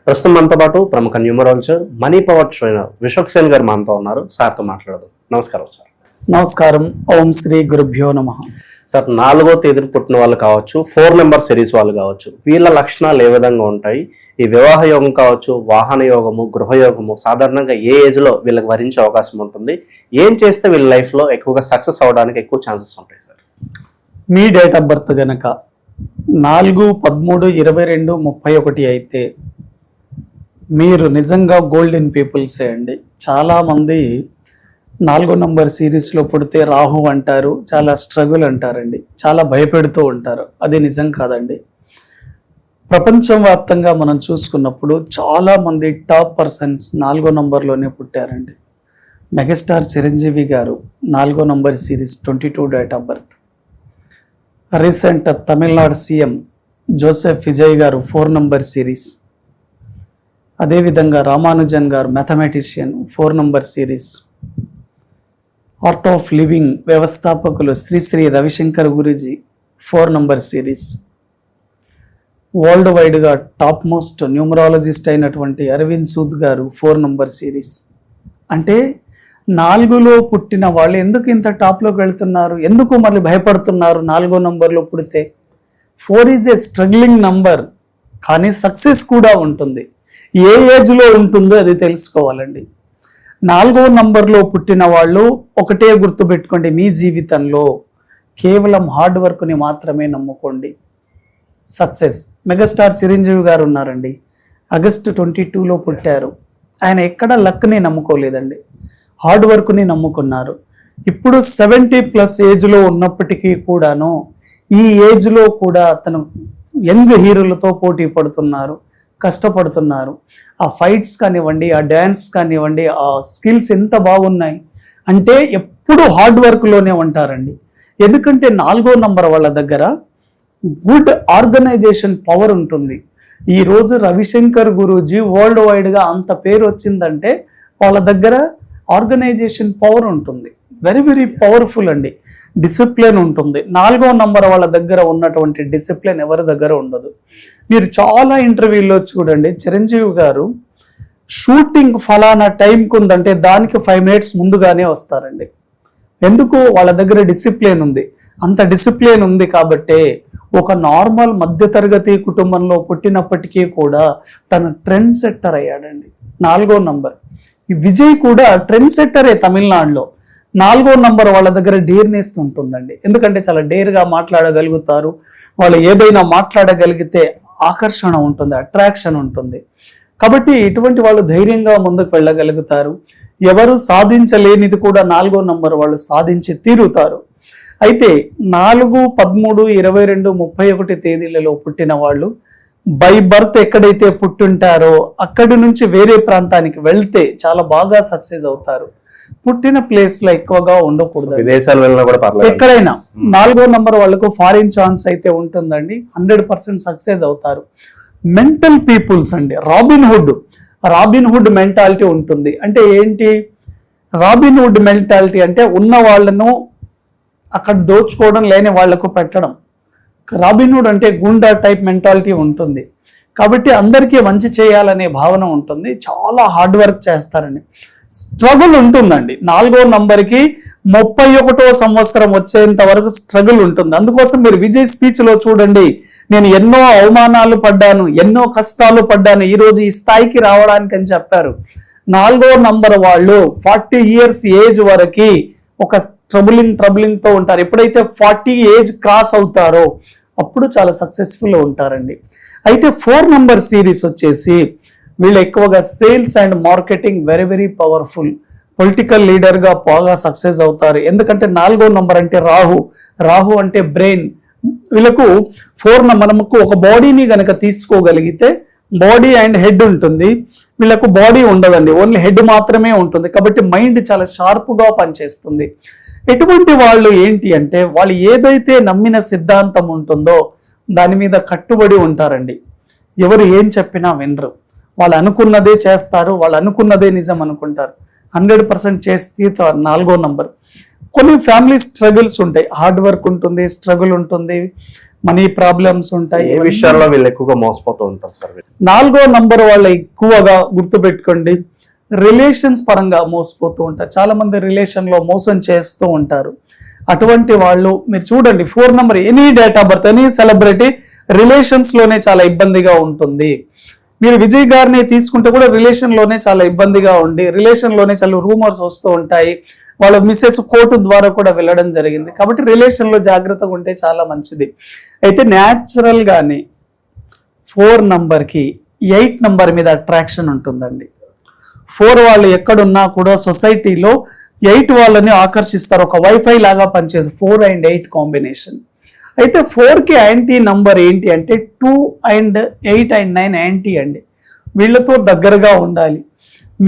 ప్రస్తుతం మనతో పాటు ప్రముఖ న్యూమరాలజర్ మనీ పవర్ ట్రైనర్ విశ్వక్సేన్ గారు మనతో ఉన్నారు. సార్తో మాట్లాడదాం. నమస్కారం సార్. నమస్కారం. ఓం శ్రీ గురుభ్యో నమః. సార్, 4వ తేదీన పుట్టిన వాళ్ళు కావచ్చు, 4 నెంబర్ సిరీస్ వాళ్ళు కావచ్చు, వీళ్ళ లక్షణాలు ఏ విధంగా ఉంటాయి? ఈ వివాహ యోగం కావచ్చు, వాహన యోగము, గృహయోగము సాధారణంగా ఏ ఏజ్ లో వీళ్ళకి వరించే అవకాశం ఉంటుంది? ఏం చేస్తే వీళ్ళ లైఫ్ లో ఎక్కువగా సక్సెస్ అవడానికి ఎక్కువ ఛాన్సెస్ ఉంటాయి sir? Me date of birth గనక 4, 13, 22, 31 అయితే మీరు నిజంగా గోల్డెన్ పీపుల్సే అండి. చాలామంది 4వ నంబర్ సిరీస్లో పుడితే రాహు అంటారు, చాలా స్ట్రగుల్ అంటారండి, చాలా భయపెడుతూ ఉంటారు. అది నిజం కాదండి. ప్రపంచవ్యాప్తంగా మనం చూసుకున్నప్పుడు చాలామంది టాప్ పర్సన్స్ 4వ నంబర్లోనే పుట్టారండి. మెగాస్టార్ చిరంజీవి గారు 4వ number series 22 date of birth. Recent Tamil Nadu CM Joseph Vijay గారు 4 నంబర్ సిరీస్. అదేవిధంగా రామానుజన్ గారు mathematician 4 number series. Art of living వ్యవస్థాపకులు Sri Ravishankar Guruji 4 number series. World వైడ్గా టాప్ మోస్ట్ న్యూమరాలజిస్ట్ అయినటువంటి అరవింద్ సూద్ గారు 4 నంబర్ సిరీస్. అంటే 4లో పుట్టిన వాళ్ళు ఎందుకు ఇంత టాప్లోకి వెళ్తున్నారు? ఎందుకు మళ్ళీ భయపడుతున్నారు? 4వ నంబర్లో పుడితే 4 ఈజ్ ఏ స్ట్రగ్లింగ్ నంబర్, కానీ సక్సెస్ కూడా ఉంటుంది. ఏ ఏజ్లో ఉంటుందో అది తెలుసుకోవాలండి. 4వ నంబర్లో పుట్టిన వాళ్ళు ఒకటే గుర్తుపెట్టుకోండి, మీ జీవితంలో కేవలం హార్డ్ వర్క్ని మాత్రమే నమ్ముకోండి. సక్సెస్. మెగాస్టార్ చిరంజీవి గారు ఉన్నారండి, ఆగస్టు 22లో పుట్టారు. ఆయన ఎక్కడ లక్ని నమ్ముకోలేదండి, హార్డ్ వర్క్ని నమ్ముకున్నారు. ఇప్పుడు 70+ ఏజ్లో ఉన్నప్పటికీ కూడాను ఈ ఏజ్లో కూడా అతను యంగ్ హీరోలతో పోటీ పడుతున్నారు, కష్టపడుతున్నారు. ఆ ఫైట్స్ కానివ్వండి, ఆ డ్యాన్స్ కానివ్వండి, ఆ స్కిల్స్ ఎంత బాగున్నాయి అంటే ఎప్పుడు హార్డ్ వర్క్లోనే ఉంటారండి. ఎందుకంటే 4వ నంబర్ వాళ్ళ దగ్గర గుడ్ ఆర్గనైజేషన్ పవర్ ఉంటుంది. ఈరోజు రవిశంకర్ గురూజీ వరల్డ్ వైడ్గా అంత పేరు వచ్చిందంటే వాళ్ళ దగ్గర ఆర్గనైజేషన్ పవర్ ఉంటుంది. వెరీ వెరీ పవర్ఫుల్ అండి. డిసిప్లిన్ ఉంటుంది. 4వ నంబర్ వాళ్ళ దగ్గర ఉన్నటువంటి డిసిప్లిన్ ఎవరి దగ్గర ఉండదు. మీరు చాలా ఇంటర్వ్యూల్లో చూడండి, చిరంజీవి గారు షూటింగ్ ఫలానా టైంకి ఉందంటే దానికి 5 minutes ముందుగానే వస్తారండి. ఎందుకు? వాళ్ళ దగ్గర డిసిప్లిన్ ఉంది. అంత డిసిప్లిన్ ఉంది కాబట్టే ఒక నార్మల్ మధ్యతరగతి కుటుంబంలో పుట్టినప్పటికీ కూడా తను ట్రెండ్ సెట్టర్ అయ్యాడండి. 4వ నంబర్. ఈ విజయ్ కూడా ట్రెండ్ సెట్టరే తమిళనాడులో. 4వ నంబర్ వాళ్ళ దగ్గర డేర్నెస్ ఉంటుందండి. ఎందుకంటే చాలా డేర్గా మాట్లాడగలుగుతారు. వాళ్ళు ఏదైనా మాట్లాడగలిగితే ఆకర్షణ ఉంటుంది, అట్రాక్షన్ ఉంటుంది. కాబట్టి ఇటువంటి వాళ్ళు ధైర్యంగా ముందుకు వెళ్ళగలుగుతారు. ఎవరు సాధించలేనిది కూడా 4వ నంబర్ వాళ్ళు సాధించి తీరుతారు. అయితే 4, 13, 22, 31 తేదీలలో పుట్టిన వాళ్ళు బై బర్త్ ఎక్కడైతే పుట్టుంటారో అక్కడి నుంచి వేరే ప్రాంతానికి వెళ్తే చాలా బాగా సక్సెస్ అవుతారు. పుట్టిన ప్లేస్ లో ఎక్కువగా ఉండకూడదు. విదేశాలు వెళ్ళినా కూడా పర్లేదు. ఎక్కడైనా 4వ నంబర్ వాళ్ళకు ఫారిన్ ఛాన్స్ అయితే ఉంటుందండి. 100% సక్సెస్ అవుతారు. మెంటల్ పీపుల్స్ అండి. రాబిన్ హుడ్ మెంటాలిటీ ఉంటుంది. అంటే ఏంటి రాబిన్ హుడ్ మెంటాలిటీ? అంటే ఉన్న వాళ్ళను అక్కడ దోచుకోవడం, లేని వాళ్లకు పెట్టడం. రాబిన్ హుడ్ అంటే గుండా టైప్ మెంటాలిటీ ఉంటుంది. కాబట్టి అందరికీ మంచి చేయాలనే భావన ఉంటుంది. చాలా హార్డ్ వర్క్ చేస్తారండి. స్ట్రగుల్ ఉంటుందండి. 4వ నంబర్కి 31వ సంవత్సరం వచ్చేంత వరకు స్ట్రగుల్ ఉంటుంది. అందుకోసం మీరు విజయ్ స్పీచ్లో చూడండి, నేను ఎన్నో అవమానాలు పడ్డాను, ఎన్నో కష్టాలు పడ్డాను ఈరోజు ఈ స్థాయికి రావడానికి అని చెప్పారు. 4వ నంబర్ వాళ్ళు 40 years ఏజ్ వరకు ఒక ట్రబులింగ్ తో ఉంటారు. ఎప్పుడైతే 40 ఏజ్ క్రాస్ అవుతారో అప్పుడు చాలా సక్సెస్ఫుల్ ఉంటారండి. అయితే 4 నంబర్ సిరీస్ వచ్చేసి వీళ్ళు ఎక్కువగా sales and marketing very very powerful. Political లీడర్గా బాగా సక్సెస్ అవుతారు. ఎందుకంటే 4వ నంబర్ అంటే రాహు అంటే బ్రెయిన్. వీళ్ళకు మనకు ఒక బాడీని గనక తీసుకోగలిగితే బాడీ అండ్ హెడ్ ఉంటుంది. వీళ్ళకు బాడీ ఉండదండి, ఓన్లీ హెడ్ మాత్రమే ఉంటుంది. కాబట్టి మైండ్ చాలా షార్ప్గా పనిచేస్తుంది. ఎటువంటి వాళ్ళు ఏంటి అంటే వాళ్ళు ఏదైతే నమ్మిన సిద్ధాంతం ఉంటుందో దాని మీద కట్టుబడి ఉంటారండి. ఎవరు ఏం చెప్పినా వినరు. వాళ్ళు అనుకున్నదే చేస్తారు, వాళ్ళు అనుకున్నదే నిజం అనుకుంటారు. 100% చేస్తే 4వ నంబర్. కొన్ని ఫ్యామిలీ స్ట్రగుల్స్ ఉంటాయి, హార్డ్ వర్క్ ఉంటుంది, స్ట్రగుల్ ఉంటుంది, మనీ ప్రాబ్లమ్స్ ఉంటాయి. ఏ విషయాల్లో వీళ్ళు ఎక్కువగా మోసపోతూ ఉంటారు సార్? 4వ నంబర్ వాళ్ళు ఎక్కువగా గుర్తుపెట్టుకోండి, రిలేషన్స్ పరంగా మోసపోతూ ఉంటారు. చాలా మంది రిలేషన్ లో మోసం చేస్తూ ఉంటారు. అటువంటి వాళ్ళు మీరు చూడండి, 4 number any date of birth any celebrity relations లోనే చాలా ఇబ్బందిగా ఉంటుంది. మీరు విజయ్ గారిని తీసుకుంటే కూడా రిలేషన్ లోనే చాలా ఇబ్బందిగా ఉండి, రిలేషన్ లోనే చాలా రూమర్స్ వస్తూ ఉంటాయి. వాళ్ళ మిస్సెస్ కోర్టు ద్వారా కూడా వెళ్ళడం జరిగింది. కాబట్టి రిలేషన్ లో జాగ్రత్తగా ఉంటే చాలా మంచిది. అయితే న్యాచురల్ గానే 4 నంబర్కి 8 నంబర్ మీద అట్రాక్షన్ ఉంటుందండి. 4 వాళ్ళు ఎక్కడున్నా కూడా సొసైటీలో 8 వాళ్ళని ఆకర్షిస్తారు. ఒక వైఫై లాగా పనిచేసి 4 and 8 కాంబినేషన్. అయితే 4కి యాంటీ నంబర్ ఏంటి అంటే 2 and 8 and 9 యాంటీ అండి. వీళ్ళతో దగ్గరగా ఉండాలి.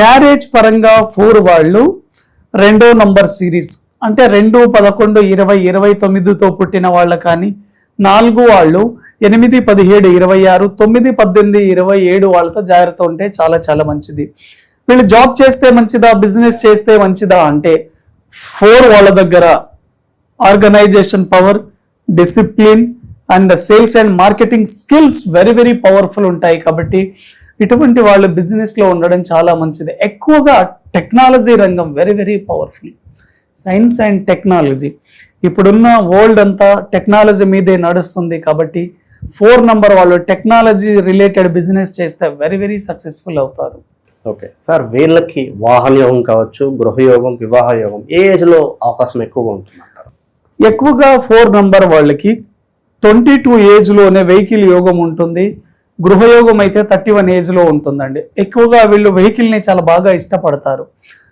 మ్యారేజ్ పరంగా 4 వాళ్ళు 2వ నంబర్ సిరీస్ అంటే 2, 11, 20, 29తో పుట్టిన వాళ్ళు కానీ, 4 వాళ్ళు 8, 17, 26, 9, 18, 27 వాళ్ళతో జాగ్రత్త ఉంటే చాలా చాలా మంచిది. వీళ్ళు జాబ్ చేస్తే మంచిదా, బిజినెస్ చేస్తే మంచిదా అంటే 4 వాళ్ళ దగ్గర organisation power, discipline and sales and marketing skills very very powerful ఉంటాయి. కాబట్టి ఇటువంటి వాళ్ళు బిజినెస్ లో ఉండడం చాలా మంచిది. ఎక్కువగా టెక్నాలజీ రంగం very very powerful. Science and technology, ఇప్పుడున్న వరల్డ్ అంతా టెక్నాలజీ మీదే నడుస్తుంది. కాబట్టి 4 నంబర్ వాళ్ళు టెక్నాలజీ రిలేటెడ్ బిజినెస్ చేస్తే వెరీ వెరీ సక్సెస్ఫుల్ అవుతారు. ఓకే సార్, వీళ్ళకి వాహన యోగం కావచ్చు, గృహయోగం, వివాహ యోగం ఏ ఏజ్ లో అవకాశం ఎక్కువగా ఉంటుందంటారు? ఎక్కువగా 4 నంబర్ వాళ్ళకి 22 ఏజ్ లోనే వెహికల్ యోగం ఉంటుంది. గృహయోగం అయితే 31 ఏజ్ లో ఉంటుందండి. ఎక్కువగా వీళ్ళు వెహికల్ ని చాలా బాగా ఇష్టపడతారు.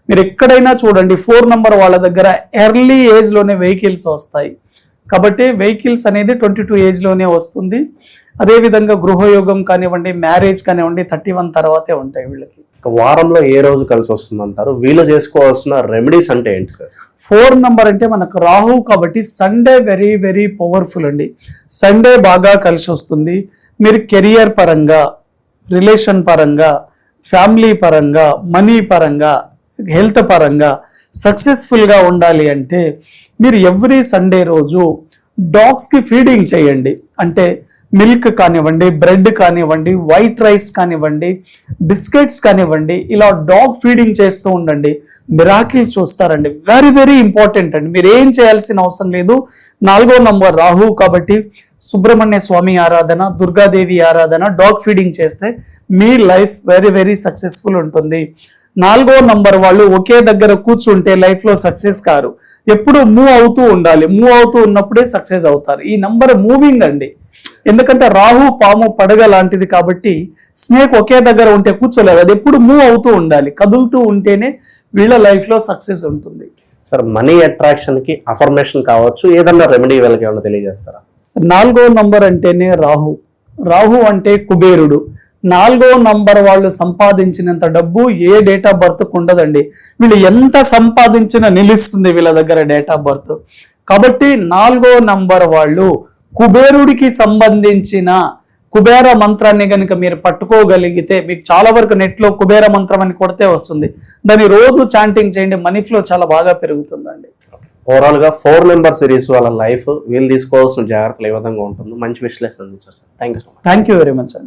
మీరు ఎక్కడైనా చూడండి 4 నంబర్ వాళ్ళ దగ్గర ఎర్లీ ఏజ్ లోనే వెహికల్స్ వస్తాయి. కాబట్టి వెహికల్స్ అనేది 22 ఏజ్ లోనే వస్తుంది. అదేవిధంగా గృహయోగం కానివ్వండి, మ్యారేజ్ కానివ్వండి 31 తర్వాతే ఉంటాయి వీళ్ళకి. వారంలో ఏ రోజు కలిసి వస్తుంది అంటారు? వీళ్ళు చేసుకోవాల్సిన రెమెడీస్ అంటే ఏంటి సార్? 4 నంబర్ అంటే మనకు రాహు కాబట్టి సండే వెరీ వెరీ పవర్ఫుల్ అండి. సండే బాగా కలిసి వస్తుంది. మీరు కెరియర్ పరంగా, రిలేషన్ పరంగా, ఫ్యామిలీ పరంగా, మనీ పరంగా, హెల్త్ పరంగా సక్సెస్ఫుల్గా ఉండాలి అంటే మీరు ఎవ్రీ సండే రోజు డాగ్స్కి ఫీడింగ్ చేయండి. అంటే మిల్క్ కానివ్వండి, బ్రెడ్ కానివ్వండి, వైట్ రైస్ కానివ్వండి, బిస్కెట్స్ కానివ్వండి, ఇలా డాగ్ ఫీడింగ్ చేస్తూ ఉండండి. మిరాకిల్స్ చూస్తారండి. వెరీ వెరీ ఇంపార్టెంట్ అండి. మీరు ఏం చేయాల్సిన అవసరం లేదు. 4వ నంబర్ రాహు కాబట్టి సుబ్రహ్మణ్య స్వామి ఆరాధన, దుర్గాదేవి ఆరాధన, డాగ్ ఫీడింగ్ చేస్తే మీ లైఫ్ వెరీ వెరీ సక్సెస్ఫుల్ ఉంటుంది. 4వ నంబర్ వాళ్ళు ఒకే దగ్గర కూర్చుంటే లైఫ్ లో సక్సెస్ కారు. ఎప్పుడు మూవ్ అవుతూ ఉండాలి. మూవ్ అవుతూ ఉన్నప్పుడే సక్సెస్ అవుతారు. ఈ నంబర్ మూవింగ్ అండి. ఎందుకంటే రాహు పాము పడగ లాంటిది కాబట్టి స్నేక్ ఒకే దగ్గర ఉంటే కూర్చోలేదు. అది ఎప్పుడు మూవ్ అవుతూ ఉండాలి. కదులుతూ ఉంటేనే వీళ్ళ లైఫ్ లో సక్సెస్ ఉంటుంది. సార్, మనీ అట్రాక్షన్ కి అఫర్మేషన్ కావచ్చు, ఏదన్నా రెమెడీ వీళ్ళకి ఏమన్నా తెలియజేస్తారా? 4వ నంబర్ అంటేనే రాహు. రాహు అంటే కుబేరుడు. 4వ నంబర్ వాళ్ళు సంపాదించినంత డబ్బు ఏ డేట్ ఆఫ్ బర్త్ ఉండదండి. వీళ్ళు ఎంత సంపాదించినా నిలుస్తుంది వీళ్ళ దగ్గర డేట్ ఆఫ్ బర్త్. కాబట్టి 4వ నంబర్ వాళ్ళు కుబేరుడికి సంబంధించిన కుబేర మంత్రాన్ని కనుక మీరు పట్టుకోగలిగితే, మీకు చాలా వరకు నెట్లో కుబేర మంత్రం అని కొడితే వస్తుంది. దాన్ని రోజు చాంటింగ్ చేయండి. మనీ ఫ్లో చాలా బాగా పెరుగుతుందండి. ఓవరాల్ గా 4 నంబర్ సిరీస్ వాళ్ళ లైఫ్, వీళ్ళు తీసుకోవాల్సిన జాగ్రత్తలు ఏ విధంగా ఉంటుందో మంచి విశ్లేషణ అందించారు sir. Thank you so much. Thank you very much అండి.